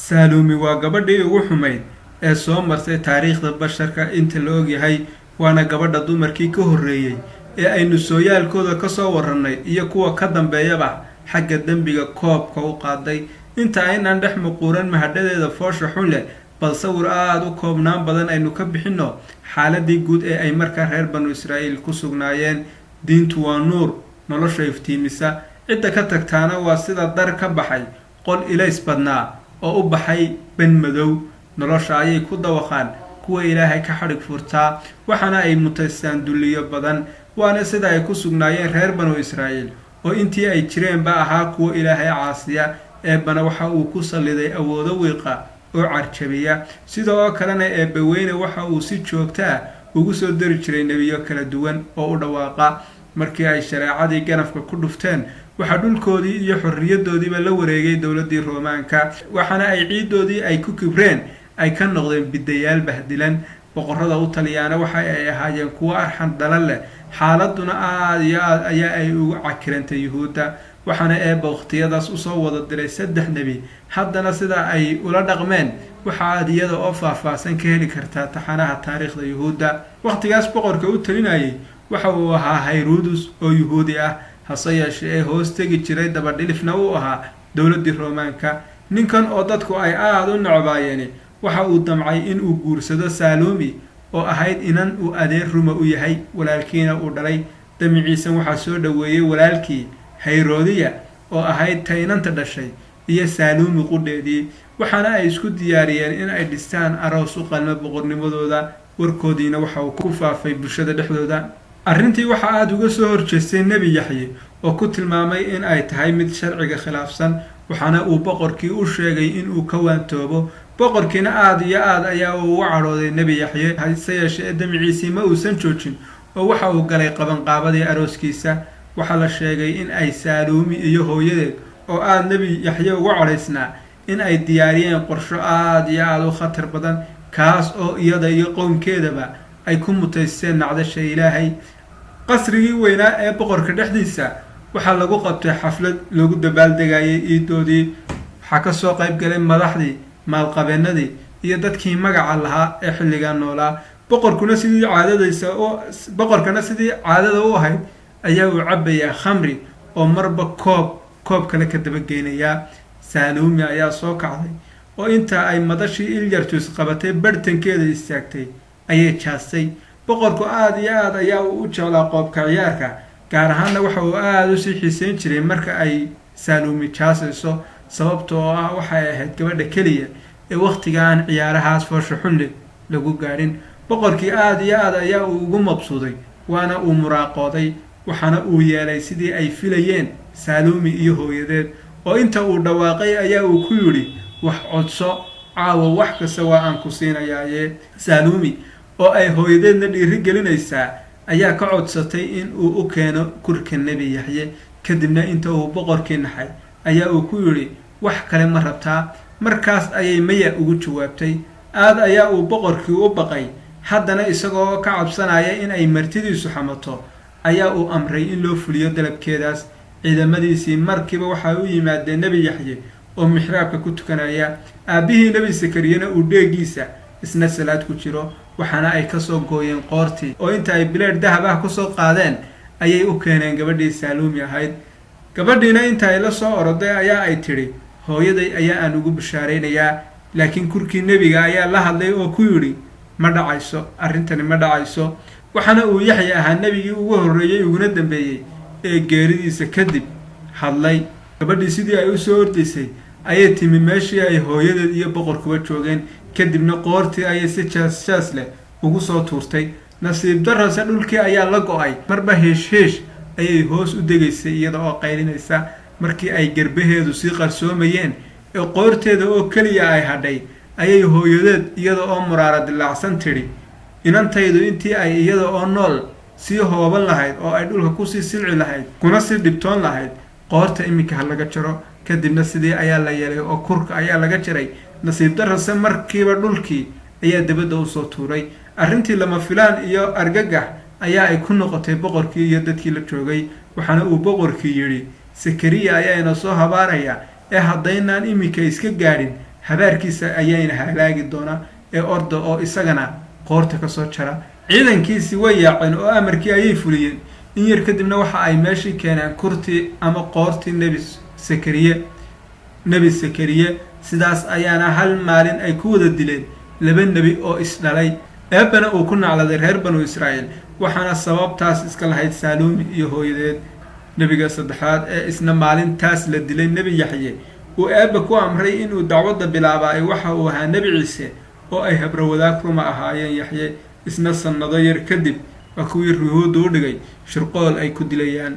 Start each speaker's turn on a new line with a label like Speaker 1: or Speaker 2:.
Speaker 1: saalumi waa gabadhii ugu xumayd ee soo martay taariikhda basharka inta la ogyahay, waana gabadha dumarkii ka horreeyey ee aynu sooyaalkooda ka soo warrannay iyo kuwa ka dambeeyaba xagga dembiga koobka u qaaday. inta aynaan dhex muquuran mahadhadeeda foosha xun leh, bal sawir aada u koobnaan badan aynu ka bixinno xaaladii guud ee ay markaa reer banu israa'iil ku sugnaayeen. diintu waa nuur nolosha iftiimisa, cidda ka tagtaana waa sida dar ka baxay qol ilays badnaa oo u baxay ben madow. nolosha ayay ku dawaqaan kuwa ilaahay ka xadhig furtaa, waxaana ay mutaystaan dulliyo badan. waana sida ay ku sugnaayeen reer banu israa'iil oo intii ay jireenba ahaa kuwa ilaahay caasiya. eebbana waxa uu ku salliday awoodo wiiqa oo carjabiya. sidoo kalena eebbaweyne waxa uu si joogtaa ugu soo dari jiray nebiyo kala duwan oo u dhawaaqa. markii ay shareecadii ganafka ku dhufteen, waxaa dhulkoodii iyo xorriyadoodiiba la wareegay dowladdii roomaanka, waxaana ay ciiddoodii ay ku kibreen ay ka noqdeen bidayaal bahdilan. boqorrada u taliyaana waxa ay ahaayeen kuwo arxan dalan leh. xaaladuna aada iyo aad ayaa ay ugu cakirantay yuhuudda, waxaana eebba wakhtiyadaas usoo wada diray 3 nebi. haddana sida ay ula dhaqmeen waxa aad iyada oo faahfaahsan ka heli kartaa taxanaha taariikhda yuhuudda. wakhtigaas boqorka u talinayay waxa uu ahaa Herodes oo yuhuudi ah, hase yeeshee ee hoos tegi jiray dabadhilifna uu ahaa dowladdii roomaanka. ninkan oo dadku ay aada u necbaayeen waxa uu damcay in uu guursado saalumi oo ahayd inan uu adeer ruma u yahay, walaalkiina uu dhalay. damiciisan waxaa soo dhoweeyey walaalkii Heroodiya oo ahayd taynanta dhashay iyo saalumi qudheedii, waxaana ay isku diyaariyeen in ay dhistaan aroos u qalma boqornimadooda. warkoodiina waxa uu ku faafay bulshada dhexdooda. arrintii waxa aada uga soo horjeestay nebi yaxye oo ku tilmaamay in ay tahay mid sharciga khilaafsan, waxaana uu boqorkii u sheegay in uu ka waantoobo. boqorkiina aada iyo aad ayaa uu uga cadhooday nebi yaxye, hase yeeshee damiciisii ma uusan joojin oo waxa uu galay qabanqaabadii arooskiisa. waxaa la sheegay in ay saalumi iyo hooyadeed oo aada nebi yaxye uga cadhaysnaa in ay diyaariyeen qorsho aada iyo aada u khatar badan, kaas oo iyada iyo qownkeedaba ay ku mutaysteen nacdasha ilaahay. qasrigii weynaa ee boqorka dhexdiisa waxaa lagu qabtay xaflad loogu dabaaldegayay iidoodii. waxaa kasoo qayb galay madaxdii, maalqabeennadii iyo dadkii magaca lahaa ee xilligaa noolaa. boqorkana sidii caadada u ahayd ayaa uu cabbayaa khamri oo marba koob kale ka dabageynayaa. saalumi ayaa soo kacday oo intaa ay madashii ilyartus qabatay barhtankeeda istaagtay ayay jaastay. boqorku aada iyo aad ayaa uu u jeclaa qoobka ciyaarka, gaar ahaanna waxa uu aada u sii xiiseyn jiray marka ay saalumi jaasayso, sababta oo ah waxay ahayd gabadha keliya ee wakhtigaan ciyaarahaas foosha xunle lagu gaadhin. boqorkii aada iyo aad ayaa uu ugu mabsuuday, waana uu muraaqooday, waxaana uu yeelay sidii ay filayeen saalumi iyo hooyadeed. oo inta uu dhawaaqay ayaa uu ku yidhi, wax codso, caawa wax kasta waa aan ku siinayaaye. saalumi oo ay hooyadeedna dhiiri gelinaysaa ayaa ka codsatay in uu u keeno kurka nebi yaxye. kadibna inta uu boqorkii naxay ayaa uu ku yidhi, wax kale ma rabtaa? markaas ayay maya ugu jawaabtay. aad ayaa uu boqorkii u baqay, haddana isagoo ka cabsanaya in ay martidiisu xamato ayaa uu amray in loo fuliyo dalabkeedaas. ciidamadiisii markiiba waxay u yimaadeen nebi yaxye oo mixraabka ku tukanaya. aabbihii nebi sakariyana uu dheegiisa isna salaad ku jiro, waxaana ay kasoo gooyeen qoortii oo inta ay bileed dahab ah kusoo qaadeen ayay u keeneen gabadhii saalumi ahayd. gabadhiina inta ay la soo oroday ayaa ay tidhi, hooyaday ayaa aan ugu bishaaraynayaa. laakiin kurkii nebiga ayaa la hadlay oo ku yidhi, ma dhacayso, arrintani ma dhacayso. waxaana uu yaxye ahaa nebigii ugu horreeyey uguna dambeeyey ee geeridiisa kadib hadlay. gabadhii sidii ay u soo ordaysay ayay timi meeshii ay hooyadeed iyo boqorkuba joogeen, kadibna qoortii ayay si jaas leh ugu soo tuurtay. nasiib darrase dhulkii ayaa la go-ay, marba heesh ayay hoos u degaysay iyada oo qaylinaysa. markii ay garbaheedu sii qarsoomayeen ee qoorteeda oo keliya ay hadhay ayay hooyadeed iyada oo muraara dilaacsan tidhi, inantaydu intii ay iyada oo nool sii hooban lahayd oo ay dhulka kusii silci lahayd kuna sii dhibtoon lahayd, qoorta iminka ha laga jaro. kadibna sidii ayaa la yeelay oo kurka ayaa laga jaray. nasiib darrase markiiba dhulkii ayaa dabadda usoo tuuray. arrintii lama filaan iyo argagax ayaa ay ku noqotay boqorkii iyo dadkii la joogay, waxaana uu boqorkii yidhi, sakariya ayaa ina soo habaaraya ee haddaynaan iminka iska gaadhin habaarkiisa ayayna halaagi doonaa ee orda oo isagana qoorta kasoo jara. ciidankiisii way yaaceen oo amarkii ayay fuliyeen. in yar kadibna waxa ay meeshii keeneen kurtii ama qoortii nebi sakariye. sidaas ayaana hal maalin ay ku wada dileen 2 nebi oo isdhalay. eebbana uu ku nacladay reer banu israa'iil, waxaana sababtaas iska lahayd saaluumi iyo hooyadeed. nebiga saddexaad ee isna maalintaas la dilay nebi yaxye uu eebba ku amray inuu dacwadda bilaabay waxa uu ahaa nebi ciise oo ay habrawadaag ruma ahaayeen. yaxye isna sannado yar kadib waa kuwii yuhuuddu u dhigay shirqool ay ku dilayaan.